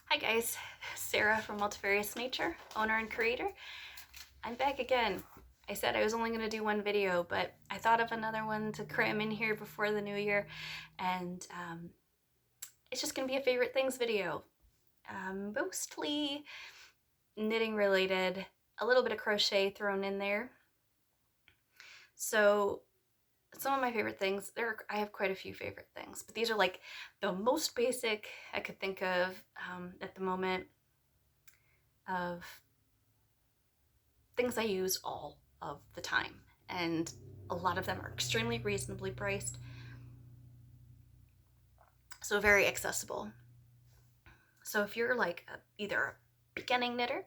Hi guys, Sarah from Multifarious Nature, owner and creator. I'm back again. I said I was only going to do one video, but I thought of another one to cram in here before the new year, and it's just going to be a favorite things video. Mostly knitting related, a little bit of crochet thrown in there. So some of my favorite things, I have quite a few favorite things, but these are like the most basic I could think of at the moment of things I use all of the time. And a lot of them are extremely reasonably priced, so very accessible. So if you're like either a beginning knitter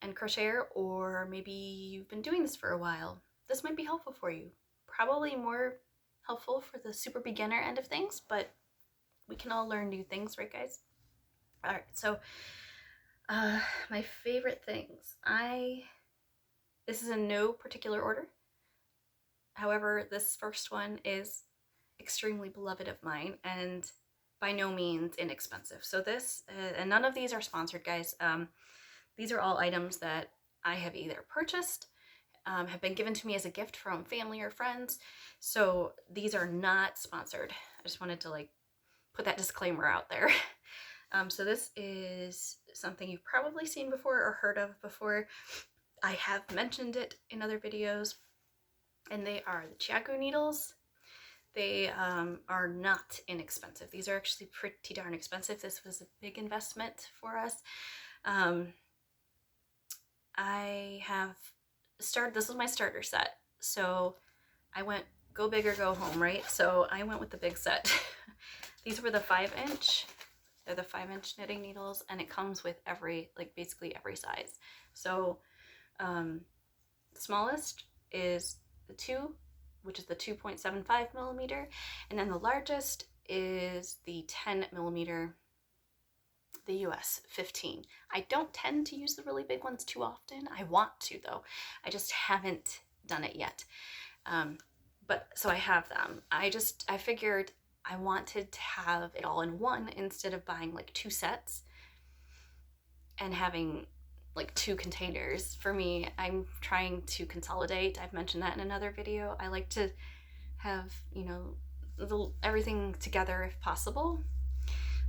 and crocheter, or maybe you've been doing this for a while, this might be helpful for you. Probably more helpful for the super beginner end of things, but we can all learn new things, right guys? All right, so my favorite things. This is in no particular order. However, this first one is extremely beloved of mine and by no means inexpensive. So this, and none of these are sponsored, guys. These are all items that I have either purchased, have been given to me as a gift from family or friends. So these are not sponsored. I just wanted to like put that disclaimer out there. So this is something you've probably seen before or heard of before. I have mentioned it in other videos, and they are the Chiaco needles. They are not inexpensive. These are actually pretty darn expensive. This was a big investment for us. I have started, this was my starter set. So I went go big or go home, right? So I went with the big set. These were the 5-inch. They're the 5-inch knitting needles, and it comes with basically every size. So the smallest is the 2, which is the 2.75 millimeter, and then the largest is the 10 millimeter, the US 15. I don't tend to use the really big ones too often. I want to though. I just haven't done it yet. But so I have them. I figured I wanted to have it all in one instead of buying like 2 sets and having like 2 containers. For me, I'm trying to consolidate. I've mentioned that in another video. I like to have, you know, everything together if possible.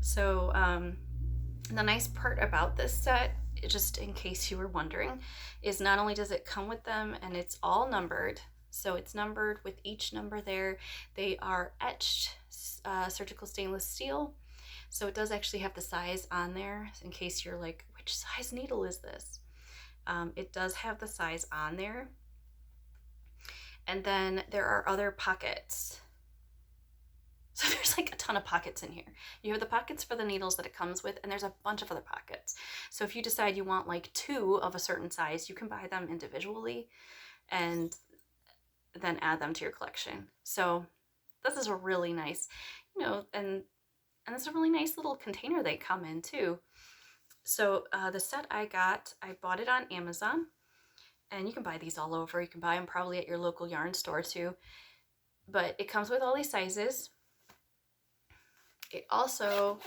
So the nice part about this set, just in case you were wondering, is not only does it come with them and it's all numbered, so it's numbered with each number there. They are etched surgical stainless steel. So it does actually have the size on there in case you're like, which size needle is this? It does have the size on there. And then there are other pockets. So there's like a ton of pockets in here. You have the pockets for the needles that it comes with, and there's a bunch of other pockets. So if you decide you want like 2 of a certain size, you can buy them individually and then add them to your collection. So this is a really nice, you know, and it's a really nice little container they come in too. So the set I bought it on Amazon, and you can buy these all over. You can buy them probably at your local yarn store too. But it comes with all these sizes. It also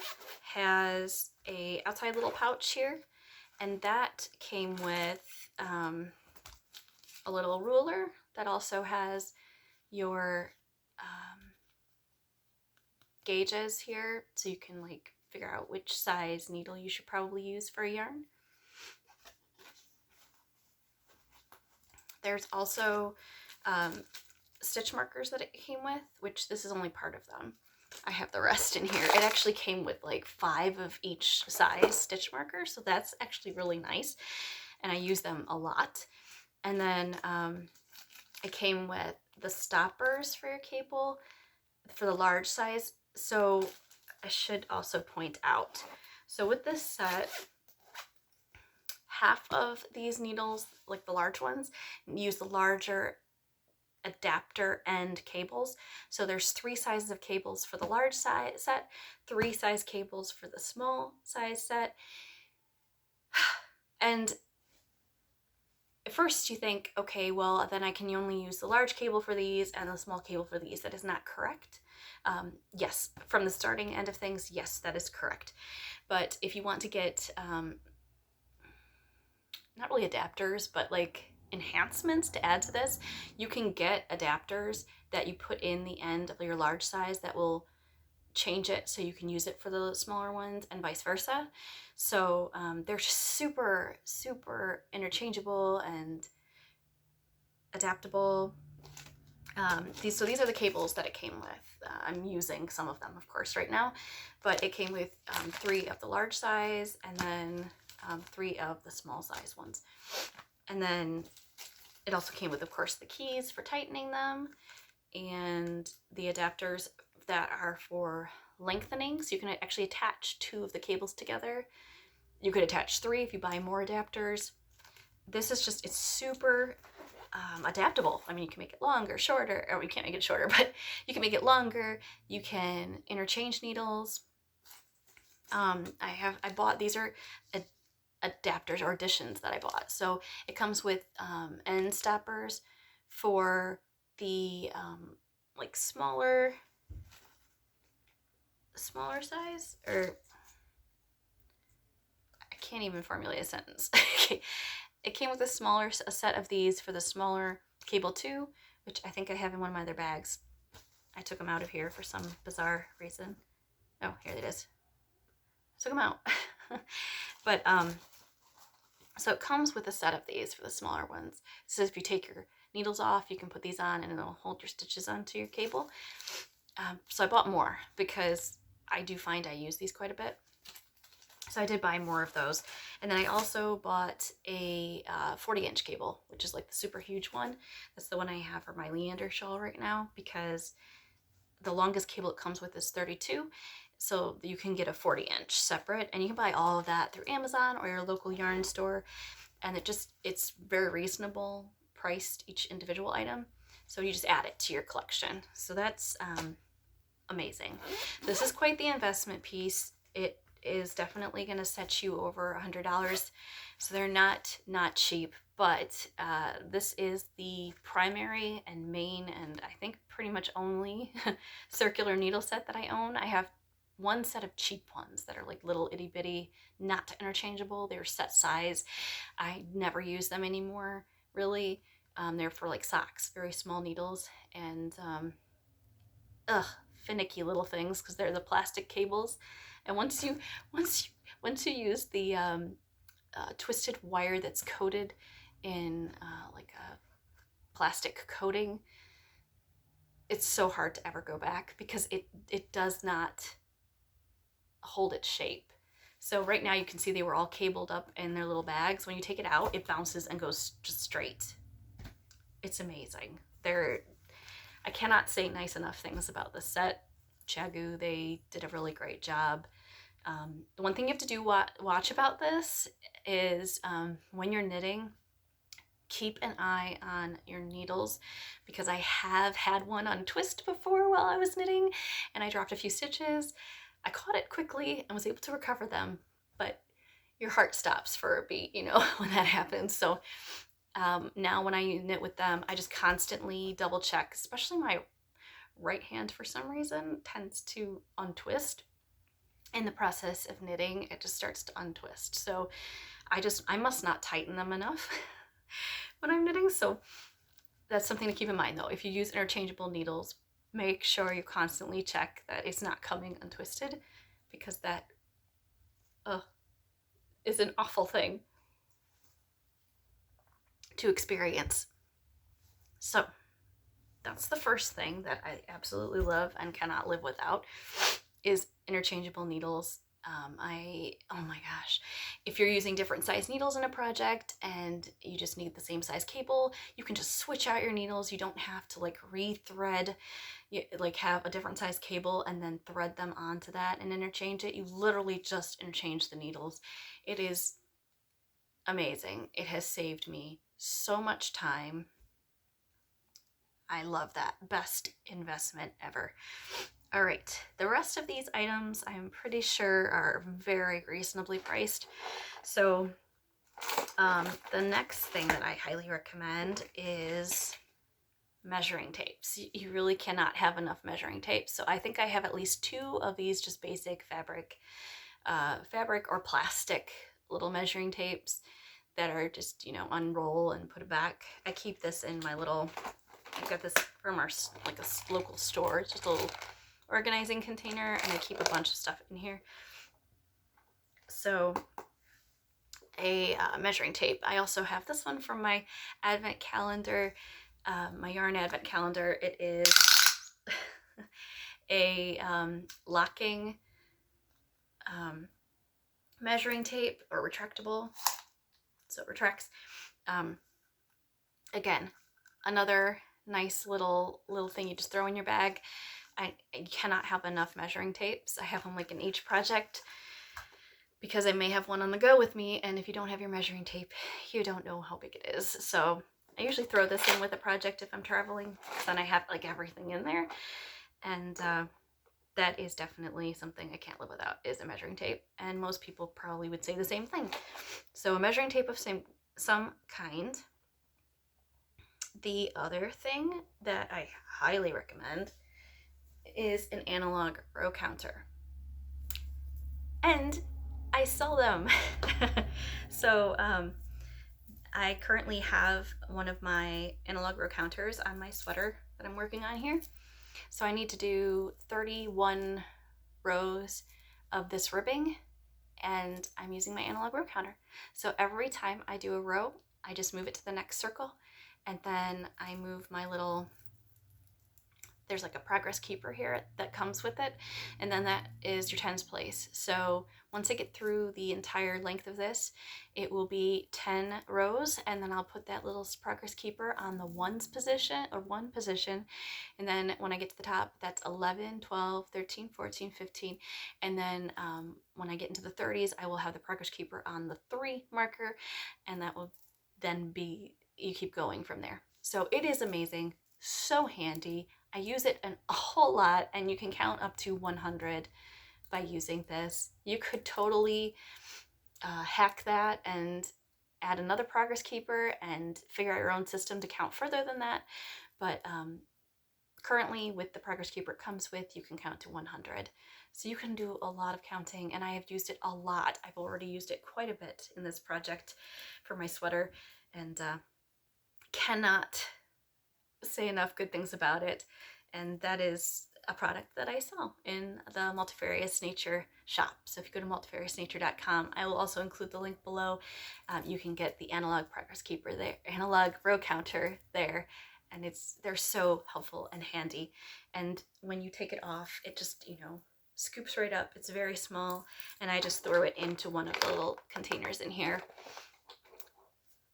has a outside little pouch here, and that came with a little ruler that also has your gauges here, so you can like figure out which size needle you should probably use for a yarn. There's also stitch markers that it came with, which this is only part of them. I have the rest in here. It actually came with like 5 of each size stitch markers, so that's actually really nice, and I use them a lot. And then it came with the stoppers for your cable for the large size. So I should also point out, so with this set, half of these needles, like the large ones, use the larger adapter end cables. So there's 3 sizes of cables for the large size set, 3 size cables for the small size set. And at first you think, okay, well then I can only use the large cable for these and the small cable for these. That is not correct. Yes, from the starting end of things, yes, that is correct. But if you want to get, not really adapters, but like enhancements to add to this, you can get adapters that you put in the end of your large size that will change it so you can use it for the smaller ones and vice versa. So they're just super, super interchangeable and adaptable. These are the cables that it came with. I'm using some of them, of course, right now, but it came with 3 of the large size and then 3 of the small size ones. And then it also came with, of course, the keys for tightening them and the adapters that are for lengthening. So you can actually attach 2 of the cables together. You could attach 3 if you buy more adapters. This is just, it's super adaptable. I mean, you can make it longer, shorter, or you can't make it shorter, but you can make it longer. You can interchange needles. I bought, these are adapters or additions that I bought. So it comes with end stoppers for the like smaller size, or I can't even formulate a sentence. It came with a set of these for the smaller cable 2, which I think I have in one of my other bags. I took them out of here for some bizarre reason. Oh, here it is. I took them out. But so it comes with a set of these for the smaller ones. It says if you take your needles off, you can put these on and it'll hold your stitches onto your cable. So I bought more because I do find I use these quite a bit. So I did buy more of those. And then I also bought a 40-inch cable, which is like the super huge one. That's the one I have for my Leander shawl right now, because the longest cable it comes with is 32. So you can get a 40-inch separate, and you can buy all of that through Amazon or your local yarn store. And it's very reasonable priced, each individual item. So you just add it to your collection. So that's amazing. This is quite the investment piece. It is definitely going to set you over $100. So they're not cheap, but this is the primary and main, and I think pretty much only circular needle set that I own. I have one set of cheap ones that are like little itty bitty, not interchangeable. They're set size. I never use them anymore, really. They're for like socks, very small needles, and finicky little things because they're the plastic cables. And once you use the twisted wire that's coated in like a plastic coating, it's so hard to ever go back because it does not hold its shape. So right now you can see they were all cabled up in their little bags. When you take it out, it bounces and goes just straight. It's amazing. I cannot say nice enough things about this set. Chagoo, they did a really great job. The one thing you have to do watch about this is when you're knitting, keep an eye on your needles, because I have had one untwist before while I was knitting and I dropped a few stitches. I caught it quickly and was able to recover them, but your heart stops for a beat, you know, when that happens. So now when I knit with them, I just constantly double check, especially my right hand for some reason tends to untwist. In the process of knitting, it just starts to untwist. So I must not tighten them enough when I'm knitting. So that's something to keep in mind though. If you use interchangeable needles, make sure you constantly check that it's not coming untwisted, because that is an awful thing to experience. So that's the first thing that I absolutely love and cannot live without, is interchangeable needles. Oh my gosh, if you're using different size needles in a project and you just need the same size cable, you can just switch out your needles. You don't have to like rethread, like have a different size cable and then thread them onto that and interchange it. You literally just interchange the needles. It is amazing. It has saved me so much time. I love that. Best investment ever. All right, the rest of these items I'm pretty sure are very reasonably priced. So the next thing that I highly recommend is measuring tapes. You really cannot have enough measuring tapes. So I think I have at least 2 of these just basic fabric or plastic little measuring tapes that are just, you know, unroll and put it back. I keep this in my little, I got this from our, like a local store. It's just a little organizing container, and I keep a bunch of stuff in here. So a measuring tape. I also have this one from my advent calendar, my yarn advent calendar. It is a locking measuring tape, or retractable, so it retracts. Again, another nice little thing you just throw in your bag. I cannot have enough measuring tapes. I have them like in each project, because I may have one on the go with me, and if you don't have your measuring tape, you don't know how big it is. So I usually throw this in with a project if I'm traveling, then I have like everything in there. And that is definitely something I can't live without, is a measuring tape. And most people probably would say the same thing. So a measuring tape of some kind. The other thing that I highly recommend is an analog row counter. And I sell them. So I currently have one of my analog row counters on my sweater that I'm working on here. So I need to do 31 rows of this ribbing, and I'm using my analog row counter. So every time I do a row, I just move it to the next circle, and then I move my little, there's like a progress keeper here that comes with it, and then that is your tens place. So once I get through the entire length of this, it will be 10 rows, and then I'll put that little progress keeper on the one position, and then when I get to the top, that's 11, 12, 13, 14, 15, and then when I get into the 30s, I will have the progress keeper on the 3 marker, and that will then be, you keep going from there. So it is amazing, so handy. I use it a whole lot, and you can count up to 100 by using this. You could totally hack that and add another progress keeper and figure out your own system to count further than that. But currently, with the progress keeper it comes with, you can count to 100. So you can do a lot of counting, and I have used it a lot. I've already used it quite a bit in this project for my sweater, and cannot say enough good things about it. And that is a product that I sell in the Multifarious Nature shop. So if you go to multifariousnature.com, I will also include the link below. You can get the analog progress keeper there, analog row counter there, and they're so helpful and handy. And when you take it off, it just, you know, scoops right up. It's very small, and I just throw it into one of the little containers in here.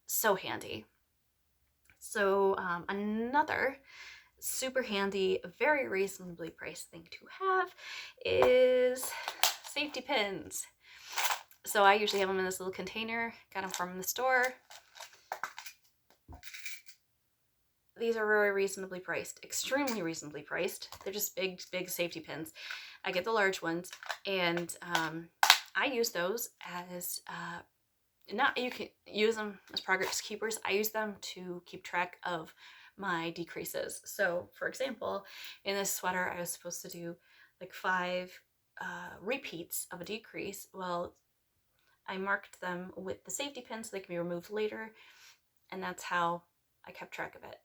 So handy. So another super handy, very reasonably priced thing to have is safety pins. So I usually have them in this little container, got them from the store. These are very reasonably priced, extremely reasonably priced. They're just big safety pins. I get the large ones, and I use those as you can use them as progress keepers. I use them to keep track of my decreases. So for example, in this sweater, I was supposed to do like 5 repeats of a decrease. Well, I marked them with the safety pin so they can be removed later, and that's how I kept track of it.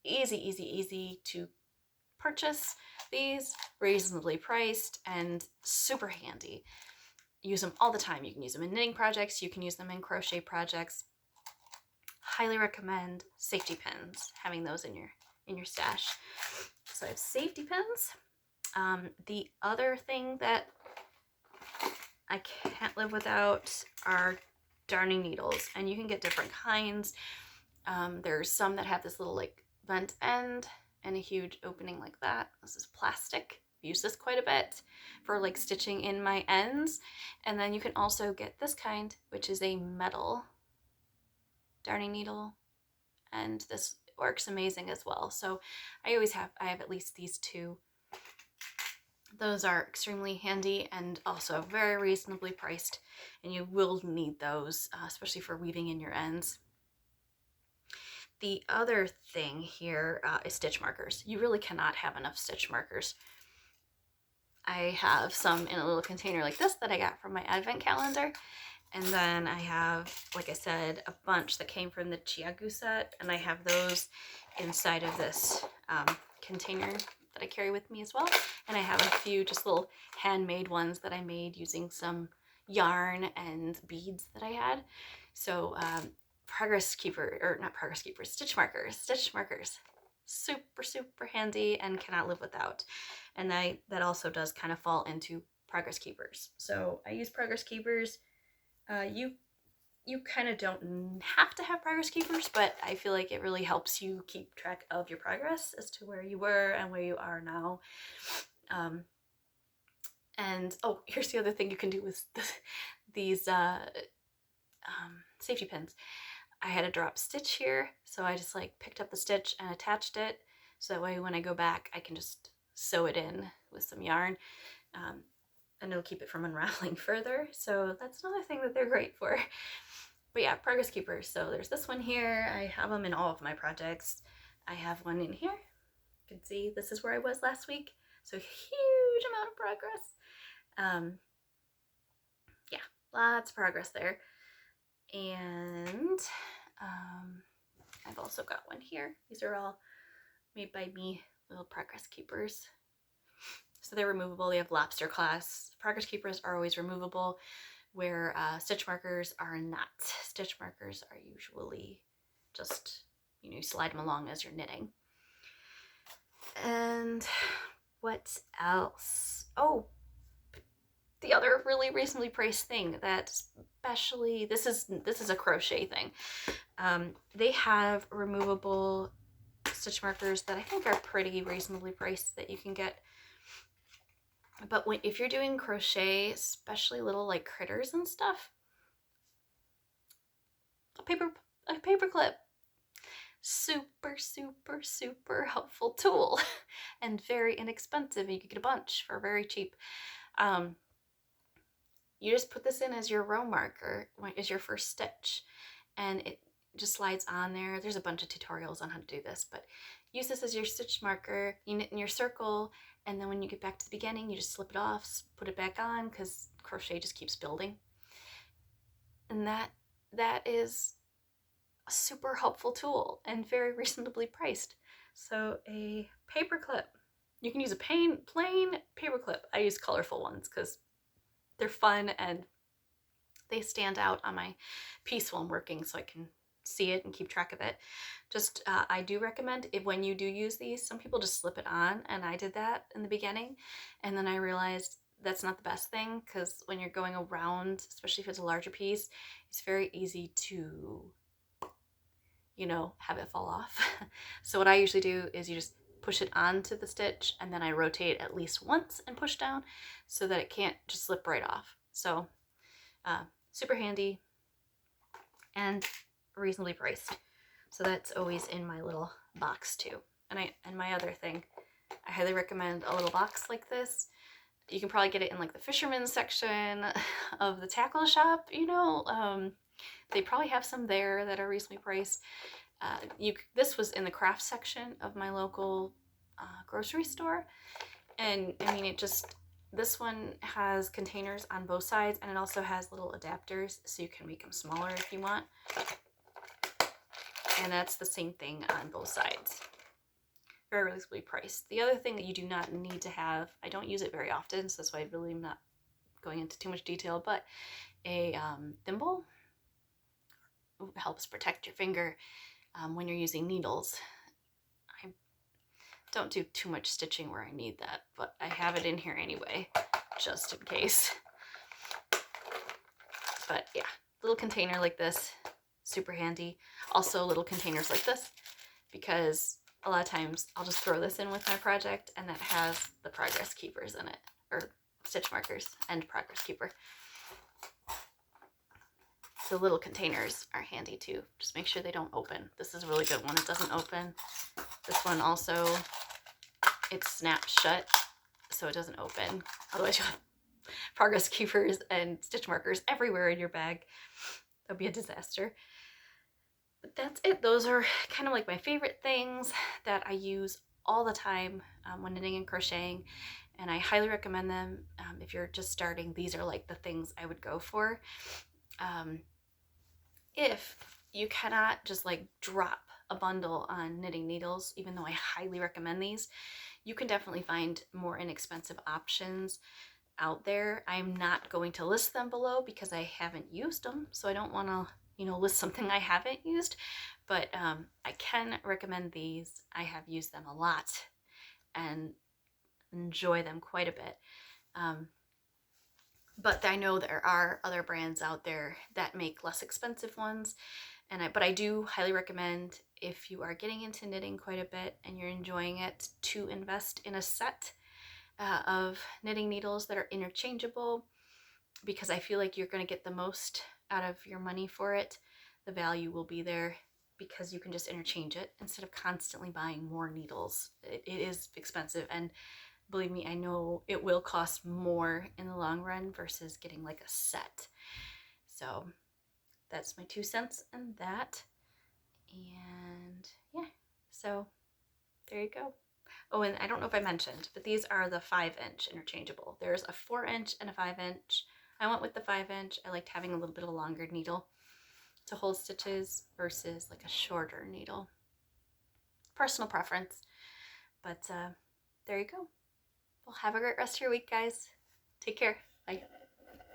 Easy to purchase these, reasonably priced, and super handy. Use them all the time. You can use them in knitting projects, you can use them in crochet projects. Highly recommend safety pins, having those in your stash. So I have safety pins. The other thing that I can't live without are darning needles, and you can get different kinds. There's some that have this little like vent end and a huge opening like that. This is plastic. Use this quite a bit for like stitching in my ends. And then you can also get this kind, which is a metal darning needle, and this works amazing as well. So I have at least these 2. Those are extremely handy and also very reasonably priced, and you will need those, especially for weaving in your ends. The other thing here is stitch markers. You really cannot have enough stitch markers. I have some in a little container like this that I got from my advent calendar. And then I have, like I said, a bunch that came from the Chiagu set, and I have those inside of this container that I carry with me as well. And I have a few just little handmade ones that I made using some yarn and beads that I had. So stitch markers, super handy and cannot live without. And that also does kind of fall into progress keepers. So I use progress keepers. You kind of don't have to have progress keepers, but I feel like it really helps you keep track of your progress as to where you were and where you are now. And oh, here's the other thing you can do with these safety pins. I had a drop stitch here, so I just like picked up the stitch and attached it, so that way when I go back I can just sew it in with some yarn, and it'll keep it from unraveling further. So that's another thing that they're great for. But yeah, progress keepers. So there's this one here. I have them in all of my projects. I have one in here. You can see this is where I was last week. So huge amount of progress. Yeah, lots of progress there. And I've also got one here. These are all made by me, little progress keepers. So they're removable. They have lobster clasp. Progress keepers are always removable, where stitch markers are not. Stitch markers are usually just, you slide them along as you're knitting. And what else? Oh, the other really reasonably priced thing that especially, this is a crochet thing. They have removable stitch markers that I think are pretty reasonably priced that you can get. But if you're doing crochet, especially little like critters and stuff, a paper clip, super helpful tool and very inexpensive. You could get a bunch for very cheap. You just put this in as your row marker, as your first stitch, and it just slides on there. There's a bunch of tutorials on how to do this, but use this as your stitch marker. You knit in your circle, and then when you get back to the beginning, you just slip it off, put it back on, because crochet just keeps building. And that is a super helpful tool and very reasonably priced. So a paper clip. You can use a plain paper clip. I use colorful ones because they're fun and they stand out on my piece while I'm working, so I can see it and keep track of it. Just I do recommend, when you do use these, some people just slip it on, and I did that in the beginning, and then I realized that's not the best thing, because when you're going around, especially if it's a larger piece, it's very easy to have it fall off. So what I usually do is you just push it onto the stitch, and then I rotate at least once and push down so that it can't just slip right off. So super handy and reasonably priced. So that's always in my little box too. And my other thing, I highly recommend a little box like this. You can probably get it in like the fisherman's section of the tackle shop, they probably have some there that are reasonably priced. This was in the craft section of my local grocery store, and I mean, this one has containers on both sides, and it also has little adapters, so you can make them smaller if you want. And that's the same thing on both sides. Very reasonably priced. The other thing that you do not need to have, I don't use it very often, so that's why I really am not going into too much detail, but a thimble helps protect your finger when you're using needles. I don't do too much stitching where I need that, but I have it in here anyway, just in case. But yeah, little container like this, super handy. Also little containers like this, because a lot of times I'll just throw this in with my project, and that has the progress keepers in it, or stitch markers and progress keeper. So little containers are handy too. Just make sure they don't open. This is a really good one. It doesn't open. This one also, it snaps shut, so it doesn't open. Otherwise you have progress keepers and stitch markers everywhere in your bag. That'd be a disaster. But that's it. Those are kind of like my favorite things that I use all the time when knitting and crocheting, and I highly recommend them. If you're just starting, these are like the things I would go for. If you cannot just like drop a bundle on knitting needles, even though I highly recommend these, you can definitely find more inexpensive options out there. I'm not going to list them below because I haven't used them, so I don't want to, list something I haven't used, but I can recommend these. I have used them a lot and enjoy them quite a bit. But I know there are other brands out there that make less expensive ones, but I do highly recommend, if you are getting into knitting quite a bit and you're enjoying it, to invest in a set of knitting needles that are interchangeable, because I feel like you're going to get the most out of your money for it. The value will be there because you can just interchange it instead of constantly buying more needles. It is expensive, and believe me, I know it will cost more in the long run versus getting like a set. So that's my 2 cents on that. And yeah, so there you go. Oh, and I don't know if I mentioned, but these are the 5-inch interchangeable. There's a 4-inch and a 5-inch. I went with the 5-inch. I liked having a little bit of a longer needle to hold stitches versus like a shorter needle. Personal preference. But there you go. Well, have a great rest of your week, guys. Take care. Bye.